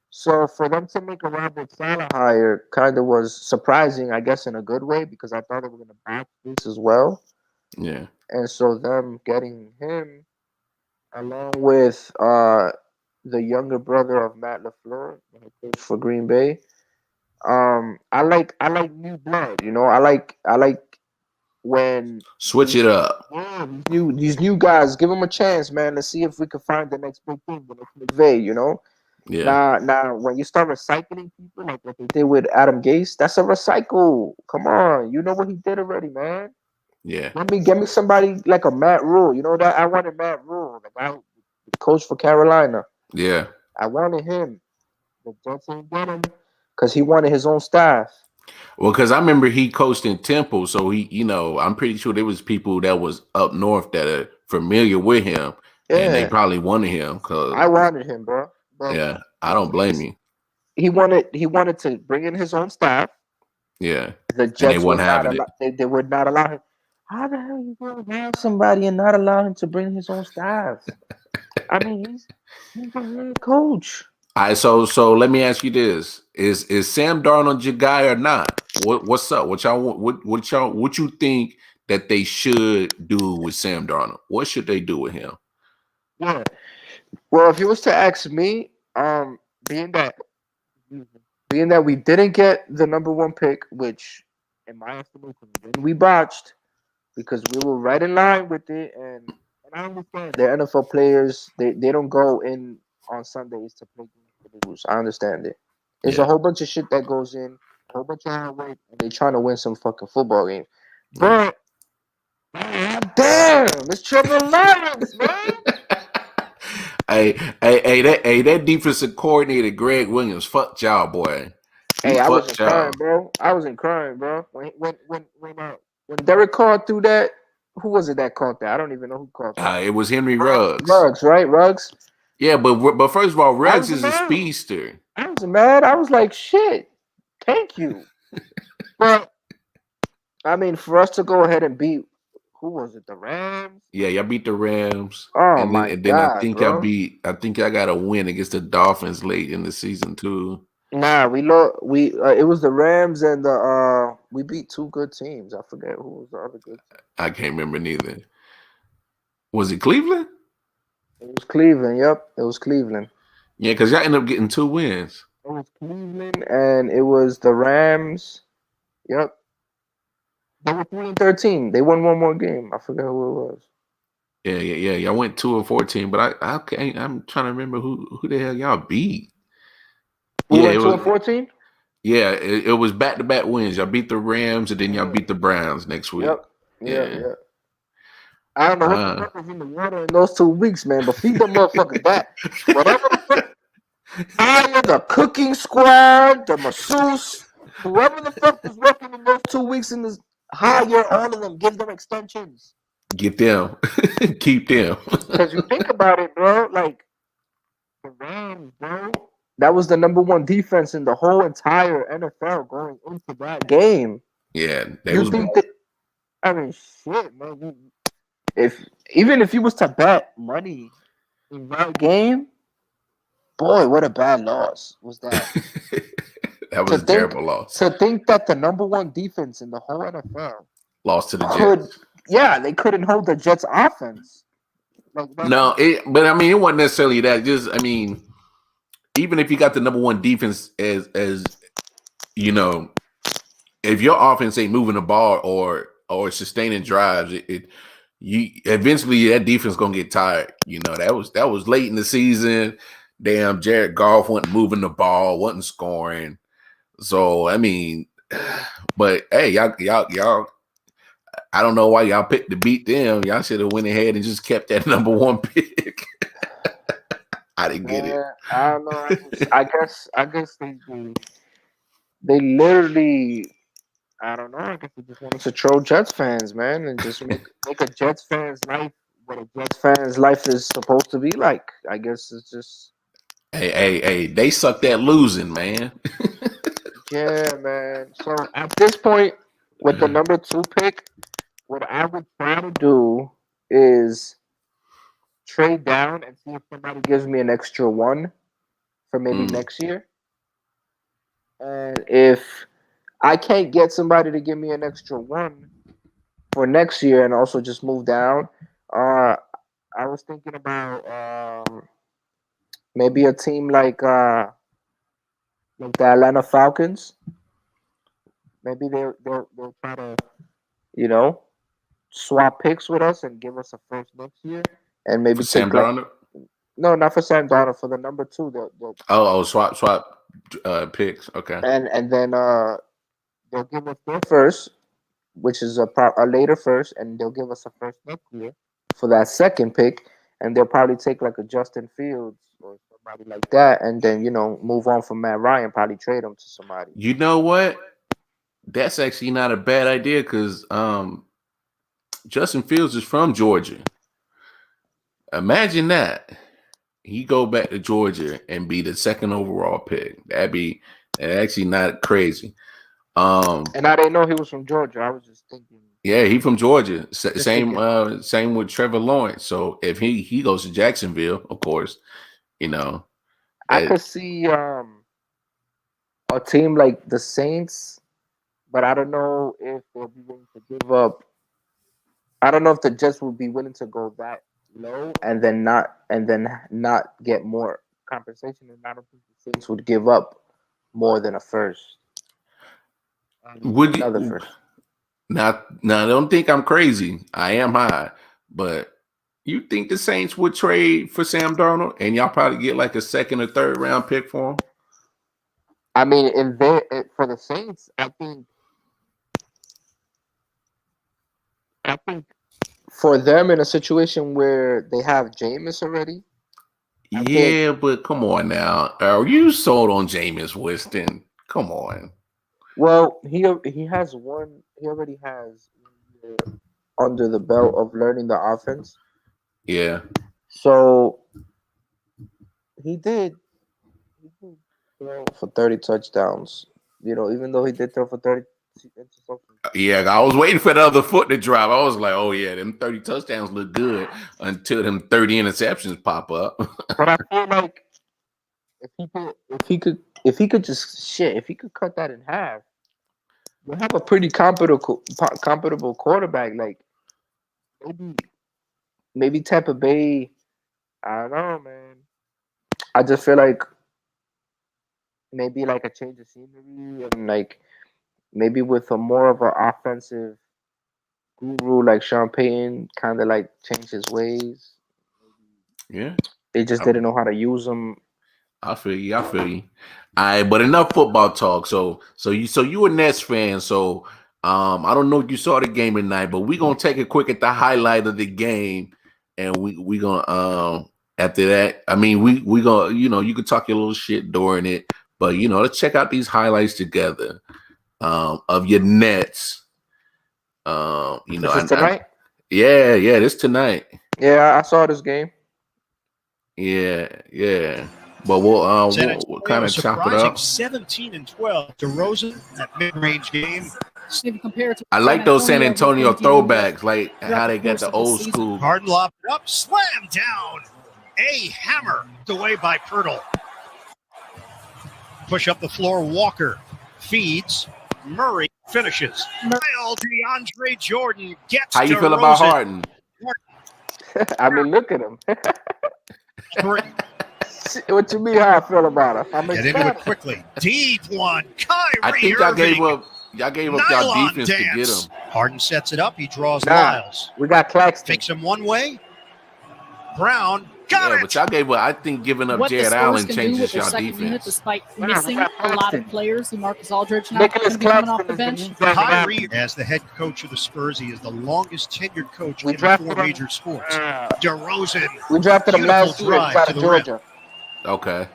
So for them to make a Robert Saleh hire kind of was surprising, I guess, in a good way, because I thought they were going to back this as well. Yeah. And so them getting him along with the younger brother of Matt LaFleur, who plays for Green Bay. I like new blood. I like when Switch these it up. yeah, these new guys, give them a chance, man. Let's see if we can find the next big thing, the next McVay. Yeah. Now, when you start recycling people like what they did with Adam Gase, that's a recycle. Come on, you know what he did already, man. Yeah. Get me somebody like a Matt Rule. You know that I wanted Matt Rule, the guy, the coach for Carolina. Yeah. I wanted him. The Jets ain't get him because he wanted his own staff. Well, because I remember he coached in Temple, so I'm pretty sure there was people that was up north that are familiar with him, and they Yeah, probably wanted him. Cause I wanted him, bro. But yeah, I the don't thing blame is, you. he wanted to bring in his own staff. Yeah, The and they Jets weren't would not having it. allow. They would not allow him. How the hell you gonna have somebody and not allow him to bring his own staff? I mean, he's a head coach. All right, so let me ask you this: Is Sam Darnold your guy or not? What's up? What y'all want? What you think that they should do with Sam Darnold? What should they do with him? Yeah. Well, if you was to ask me, being that being that we didn't get the number one pick, which in my estimation we botched because we were right in line with it, and I understand they're NFL players. They don't go in on Sundays to play games to lose. I understand it. There's a Yeah, whole bunch of shit that goes in, a whole bunch of hard work, and they trying to win some fucking football game. yeah. But God damn, it's Trevor Lawrence, man. That defensive coordinator Greg Williams fucked y'all, boy. He Hey, I fucked wasn't crying, y'all. bro. I wasn't crying, bro. When Derek called through that, who was it that caught that? I don't even know who caught that. It was Henry Ruggs. Ruggs, right? Ruggs. Yeah, but first of all, I Ruggs was is a mad. speedster. I was mad. I was like, shit. Thank you. But I mean, for us to go ahead and beat, who was it? The Rams. Yeah, y'all beat the Rams, Oh and then my I god, think bro. I think I got a win against the Dolphins late in the season too. Nah, we lost. It was the Rams and the we beat two good teams. I forget who was the other good team. I can't remember neither. Was it Cleveland? It was Cleveland. Yep, it was Cleveland. Yeah, because y'all ended up getting 2 wins. It was Cleveland and it was the Rams. Yep. They were 3-13. They won one more game. I forget who it was. Yeah. Y'all went 2-14, but I can't. I'm trying to remember who the hell y'all beat. We Yeah, went it two was. and 14. Yeah, it was back-to-back wins. Y'all beat the Rams, and then y'all beat the Browns next week. Yep. Yeah. Yeah. Yeah. I don't know what the fuck was in the water in those 2 weeks, man. But feed them motherfuckers back. Whatever the fuck. Hire the cooking squad, the masseuse, whoever the fuck was working in those 2 weeks in this. Hire all of them. Give them extensions. Get them. Keep them. Because you think about it, bro. Like the Rams, bro. That was the number one defense in the whole entire NFL going into that game. Yeah, they You was. think that? I mean, shit, man. Even if you was to bet money in that game, boy, what a bad loss was that. That was a terrible loss. To think that the number one defense in the whole NFL Lost to the could Jets. they couldn't hold the Jets offense. Like, No, but I mean, it wasn't necessarily that. Just, I mean, even if you got the number one defense, as you know, if your offense ain't moving the ball or sustaining drives, you eventually that defense gonna get tired. You know, that was late in the season. Damn, Jared Goff wasn't moving the ball, wasn't scoring. So I mean, but hey, y'all. I don't know why y'all picked to beat them. Y'all should have went ahead and just kept that number one pick. I didn't get it. I don't know. I guess they literally. I don't know. I guess they just wanted to troll Jets fans, man, and just make a Jets fans life what a Jets fans life is supposed to be like. I guess it's just. Hey, they suck at losing, man. Yeah, man. So at this point, with the number 2 pick, what I would try to do is trade down and see if somebody gives me an extra 1 for maybe next year. And if I can't get somebody to give me an extra 1 for next year and also just move down, I was thinking about maybe a team like the Atlanta Falcons. Maybe they'll try to, swap picks with us and give us a first next year, and maybe For Sam Darnold? No, not for Sam Darnold. For the number 2, swap picks. Okay, and then they'll give us their first, which is a later first, and they'll give us a first next year for that second pick, and they'll probably take like a Justin Fields or somebody like that, and then move on from Matt Ryan, probably trade him to somebody. You know what? That's actually not a bad idea because Justin Fields is from Georgia. Imagine that. He go back to Georgia and be the second overall pick. That'd actually not crazy. And I didn't know he was from Georgia. I was just thinking. Yeah, he from Georgia. Same with Trevor Lawrence. So if he goes to Jacksonville, of course, I could see a team like the Saints, but I don't know if they'll be willing to give up. I don't know if the Jets would be willing to go that low and then not get more compensation, and I don't think the Saints would give up more than a first. Would you? First. Now, don't think I'm crazy. I am high, but you think the Saints would trade for Sam Darnold, and y'all probably get like a second or third round pick for him? I mean, for the Saints, I think for them in a situation where they have Jameis already. But come on now. Are you sold on Jameis Winston? Come on. Well, he has one. He already has 1 year under the belt of learning the offense. Yeah. So he did throw for 30 touchdowns. Even though he did throw for 30 interceptions. Yeah, I was waiting for the other foot to drop. I was like, oh yeah, them 30 touchdowns look good until them 30 interceptions pop up. But I feel like if he could cut that in half, we'll have a pretty compatible quarterback. Like maybe Tampa Bay. I don't know, man. I just feel like maybe like a change of scenery and like maybe with a more of an offensive guru like Sean Payton, kind of like change his ways. Yeah, they just didn't know how to use them. I feel you. All right, but enough football talk. So you a Nets fan. So I don't know if you saw the game tonight, but we're gonna take a quick at the highlight of the game, and we gonna after that. I mean, we gonna you can talk your little shit during it, but let's check out these highlights together of your Nets. Tonight. This tonight. Yeah, I saw this game. Yeah. But we'll kind of chop it up. 17-12 to Rosen, that mid-range game. I like those San Antonio throwbacks, like how they got the old school. Harden lobbed it up, slam down. A hammer away by Pirtle. Push up the floor, Walker feeds. Murray finishes. DeAndre Jordan gets How you to feel about Rosen. Harden? I mean, look at him. Three. What you mean? How I feel about him? I'm Get into it quickly. Deep one. Kyrie I think y'all Irving. gave up. Y'all gave up y'all Nylon defense to get dance. him. Harden sets it up. He draws Nah, Lyles. we got Claxton. Takes him one way. Brown got Yeah, it. but y'all gave up. I think giving up What the Jared Spurs Allen can do changes with their y'all second unit, defense. despite we missing got a lot Claxton. of players, Marcus Aldridge not Nicholas going to be coming off Claxton the is the bench. new Kyrie, as the head coach of the Spurs, he is the longest tenured coach We in drafted 4 him. major sports. DeRozan. We drafted him Beautiful last year. drive He's out to of the rim. Georgia. Okay.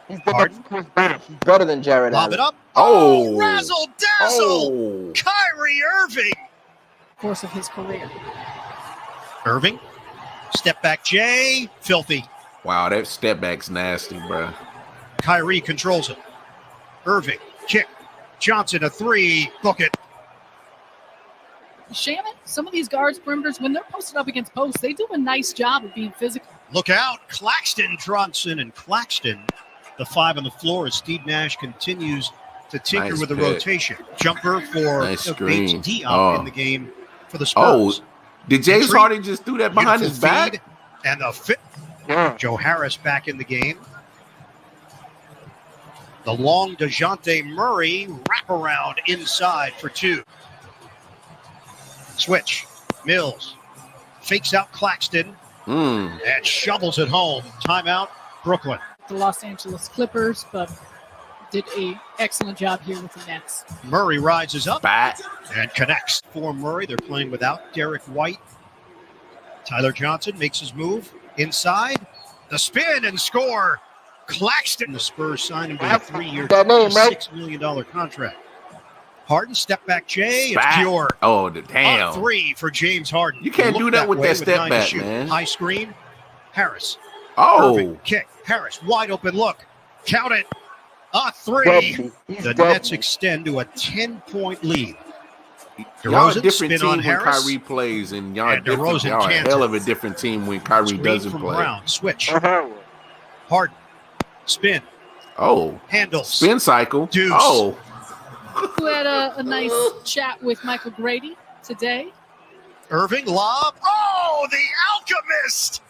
He's better Harden. than Chris Bosh. He's better than Jared Lob Allen. it up. Oh. Razzle dazzle. Oh. Kyrie Irving. Course of his career. Irving. Step back J. Filthy. Wow, that step back's nasty, bro. Kyrie controls it. Irving. Kick. Johnson a 3. Book it. Shannon, some of these guards, perimeters, when they're posted up against posts, they do a nice job of being physical. Look out. Claxton, Johnson, and Claxton. The 5 on the floor as Steve Nash continues to tinker Nice with the pick. rotation. Jumper for Nice Bates screen. Diop Oh. in the game for the Oh, Spurs. did James Retreat. Harden just do that behind his Beautiful back? feed. And the fit. Yeah. Joe Harris back in the game. The long DeJounte Murray wraparound inside for 2. Switch. Mills fakes out Claxton Mm. and shovels it home. Timeout, Brooklyn. The Los Angeles Clippers, but did a excellent job here with the Nets. Murray rises up Back. and connects for Murray. They're playing without Derek White. Tyler Johnson makes his move inside. The spin and score. Claxton. The Spurs signed him to a 3-year, That name, right? $6 million contract. Harden, step back Jay. It's Back. pure. Oh, A damn. 3 for James Harden. You can't Look do that with way that step 9 to back, shoot. man. High screen. Harris. Oh. Irving, kick. Harris, wide open look. Count it. A 3. Deadly. He's The deadly. Nets extend to a 10-point lead. Y'all a DeRozan, different spin team on when Harris. Kyrie plays, and y'all And different. DeRozan Y'all a can't. hell of a different team when Kyrie Screen doesn't from play. Brown. Switch. Uh-huh. Harden. Spin. Oh, Handles. spin cycle. Deuce. Oh, Who had a nice chat with Michael Grady today. Irving, lob. Oh, the Alchemist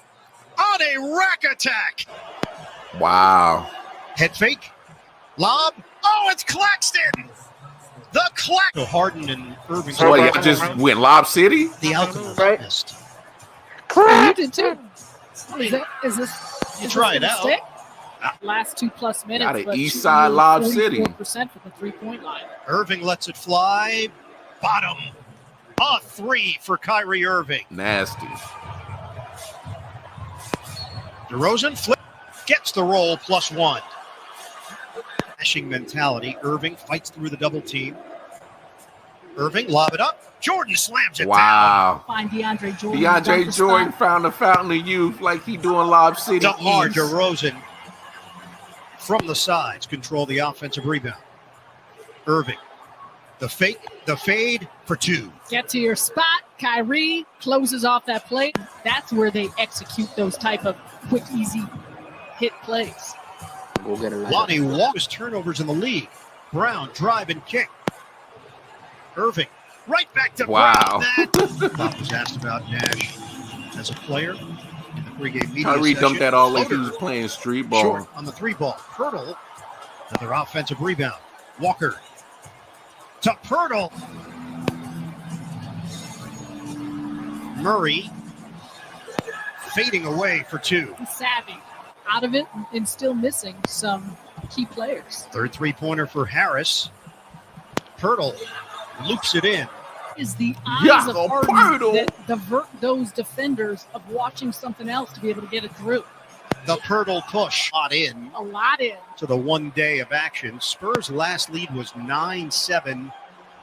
on a rack attack. wow. Head fake. Lob. Oh, it's Claxton. The Claxton. Harden and Irving. So what, y'all just went Lob City? The Alchemist. Right. You did too. Is this? You is try this it out. stick? Last 2+ minutes. Got an but East shooting Side only Lob City. 44% from the 3-point line. Irving lets it fly. Bottom. A 3 for Kyrie Irving. Nasty. DeRozan flip. Gets the roll +1. Dashing mentality. Irving fights through the double team. Irving, lob it up. Jordan slams it down. Wow. Find DeAndre Jordan. DeAndre dunker Jordan spot. found the fountain of youth like he doing Lob City. DeMar East. DeRozan from the sides control the offensive rebound. Irving, the fake, the fade for 2. Get to your spot. Kyrie closes off that play. That's where they execute those type of quick, easy hit plays. Go get it like Lonnie Walker's turnovers in the league. Brown, drive and kick. Irving, right back to Wow. Brown. That Bob was asked about Nash as a player in the pregame media Kyrie session. dumped that all like he Floater was playing street ball. short on the 3 ball. Pirtle, another offensive rebound. Walker to Pirtle. Murray fading away for 2. He's savvy. Out of it and still missing some key players. Third 3-pointer for Harris. Pirtle loops it in. Is the eyes Yeah, of oh, Harden Pirtle. that divert those defenders of watching something else to be able to get it through. The Pirtle push not in A lot in. to the 1 day of action. Spurs' last lead was 9-7,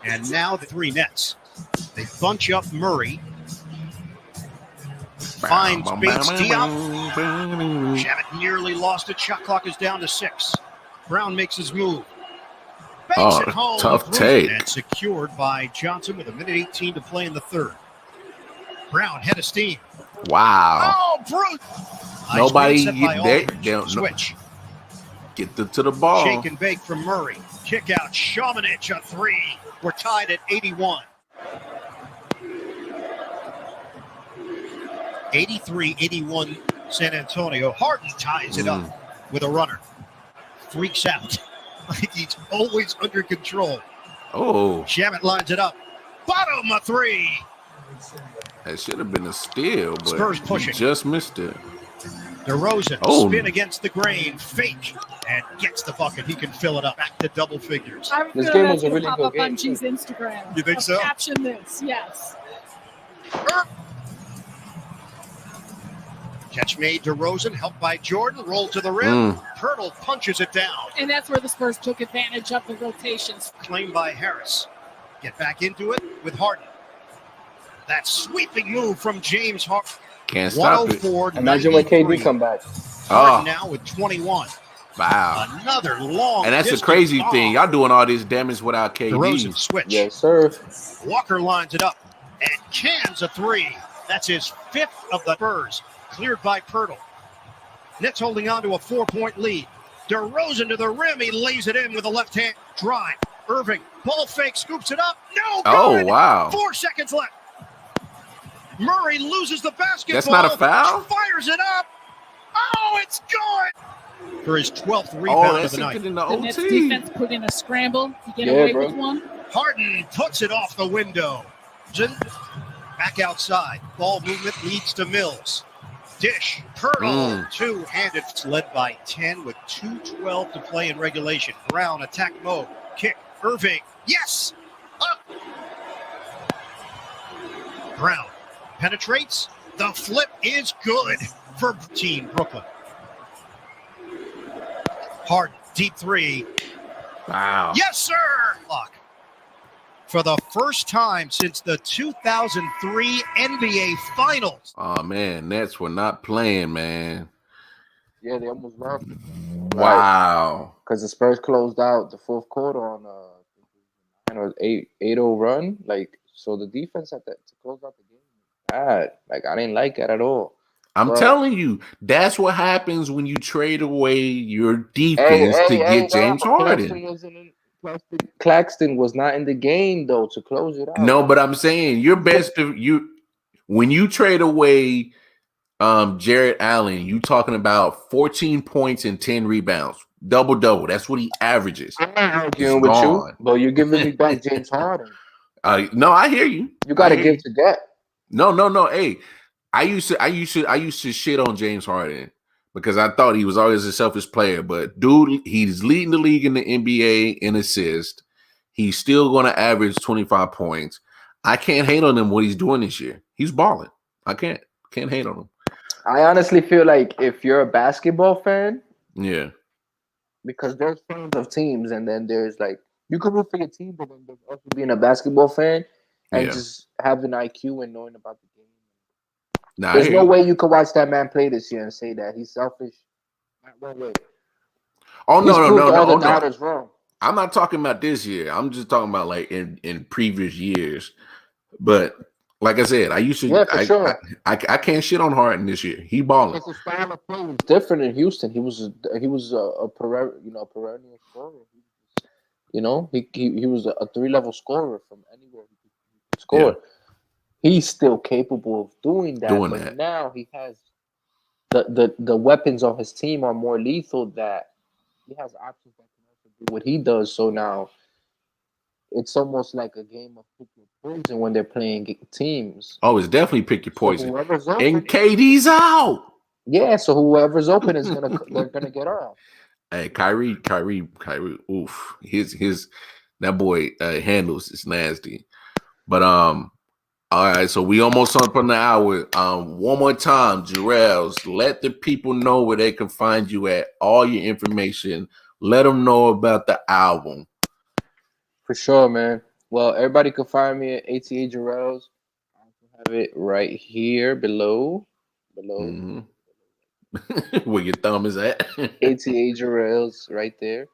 and now the 3 Nets. They bunch up Murray. Finds Bates Diop. Shabbat nearly lost it. Shot clock is down to 6. Brown makes his move. Banks Oh, it home. tough Bruce, take. And secured by Johnson with 1:18 to play in the 3rd. Brown head of steam. Wow. Oh, Bruce. Nobody- Nice screen set by they Aldridge. don't know. Switch. Get to the ball. Shake and bake from Murray. Kick out. Shamanich, a three. We're tied at 81. 83-81 San Antonio. Harden ties it up with a runner. Freaks out. Like he's always under control. Oh. Shamet lines it up. Bottom a three. That should have been a steal, but Spurs pushing. he just missed it. DeRozan, spin against the grain, fake, and gets the bucket. He can fill it up back to double figures. This game was a really pop good up game. on G's Instagram. You think so? Caption this, yes. Catch made, DeRozan, helped by Jordan, roll to the rim. Pirtle punches it down. And that's where the Spurs took advantage of the rotations. Claimed by Harris. Get back into it with Harden. That sweeping move from James Harden. Can't stop it. Imagine when KD come back. Harden now with 21. Wow. Another long. And that's the crazy thing. Y'all doing all this damage without KD. DeRozan switch. Yes, sir. Walker lines it up and cans a three. That's his fifth of the Spurs. Cleared by Pirtle. Nets holding on to a 4-point lead. DeRozan to the rim. He lays it in with a left-hand drive. Irving, ball fake, scoops it up. No good. Oh, wow. 4 seconds left. Murray loses the basketball. That's not a foul? Fires it up. Oh, it's good. For his 12th rebound of the night. In The Nets defense put in a scramble to get away with one. Harden puts it off the window. Back outside. Ball movement leads to Mills. Dish. Pirtle. Two-handed. Led by 10 with 2:12 to play in regulation. Brown attack mode. Kick. Irving. Yes. Up. Brown penetrates. The flip is good for Team Brooklyn. Harden. Deep three. Wow. Yes, sir. Lock. For the first time since the 2003 NBA Finals. Oh, man. Nets were not playing, man. Yeah, they almost lost. Wow. Because the Spurs closed out the fourth quarter on a 8-0 run. Like, so the defense had to close out the game. Bad. Like, I didn't like it at all. I'm telling you, that's what happens when you trade away your defense to get James Harden. Claxton was not in the game though to close it out. No, but I'm saying your best when you trade away Jarrett Allen, you talking about 14 points and 10 rebounds. Double. That's what he averages. I'm not arguing with you, but you're giving me back James Harden. No, I hear you. You got to give to get. No. Hey, I used to shit on James Harden because I thought he was always a selfish player. But dude, he's leading the league in the NBA in assists. He's still going to average 25 points. I can't hate on him what he's doing this year. He's balling. I can't hate on him. I honestly feel like if you're a basketball fan, yeah, because there's fans of teams, and then there's like you can root for your team, but then there's also being a basketball fan and just having IQ and knowing about the game. There's no way you could watch that man play this year and say that he's selfish. Not one way. Oh no. Wrong. I'm not talking about this year. I'm just talking about like in previous years. But like I said, I used to. Yeah, for sure. I can't shit on Harden this year. He balling. His style of play was different in Houston. He was a perennial scorer. He was a 3-level scorer from anywhere he could score. Yeah. He's still capable of doing that. Now he has the weapons on his team are more lethal. That he has options that can also do what he does. So now it's almost like a game of pick your poison when they're playing teams. Oh, it's definitely pick your poison. So and KD's out. Yeah, so whoever's open is they're gonna get off. Hey, Kyrie. Oof, his that boy handles is nasty. But all right, so we almost up on the hour. One more time, Jarrell's, let the people know where they can find you at. All your information. Let them know about the album. For sure, man. Well, everybody can find me at ATA Jarrell's. I have it right here below. Mm-hmm. Where your thumb is at. ATA Jarrell's right there.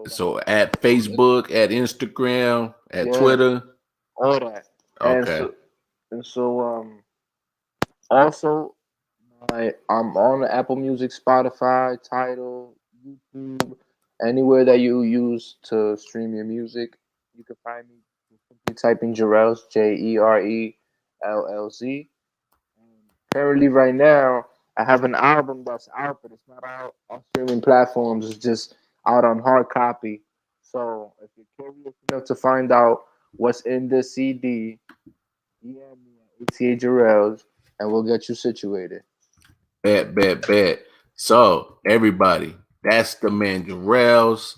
So at Facebook, at Instagram, at Twitter. All that. Okay. And so also I'm on the Apple Music, Spotify, Tidal, YouTube, anywhere that you use to stream your music. You can find me. Simply type in Jerellz, JERELLZ. Currently, right now, I have an album that's out, but it's not out on streaming platforms. It's just out on hard copy. So if you're curious enough to find out what's in the CD, DM me at ATA Jerellz, and we'll get you situated. Bet. So everybody, that's the man Jerellz.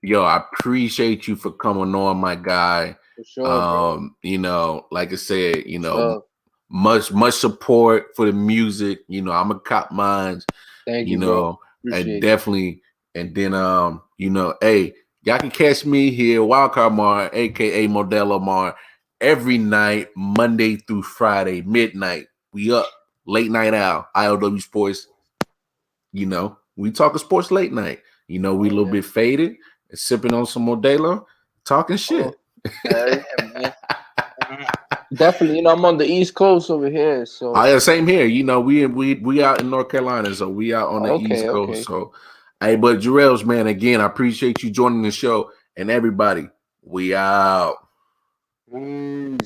Yo, I appreciate you for coming on, my guy. For sure, bro. You know, like I said, you know, So, much support for the music. You know, I'm a cop mines, thank you you, bro. know, and Appreciate it. definitely, and then you know, hey, y'all can catch me here, Wildcard Mar, aka Modelo Mar, every night, Monday through Friday, midnight. We up, late night owl, I.O.W Sports. You know, we talking sports late night. You know, we a little bit faded, sipping on some Modelo, talking shit. Yeah, man. Definitely, you know, I'm on the East Coast over here, so Yeah, same here. You know, we out in North Carolina, so we out on the East Coast. So, hey, but Jerellz, man, again, I appreciate you joining the show, and everybody, we out. Peace.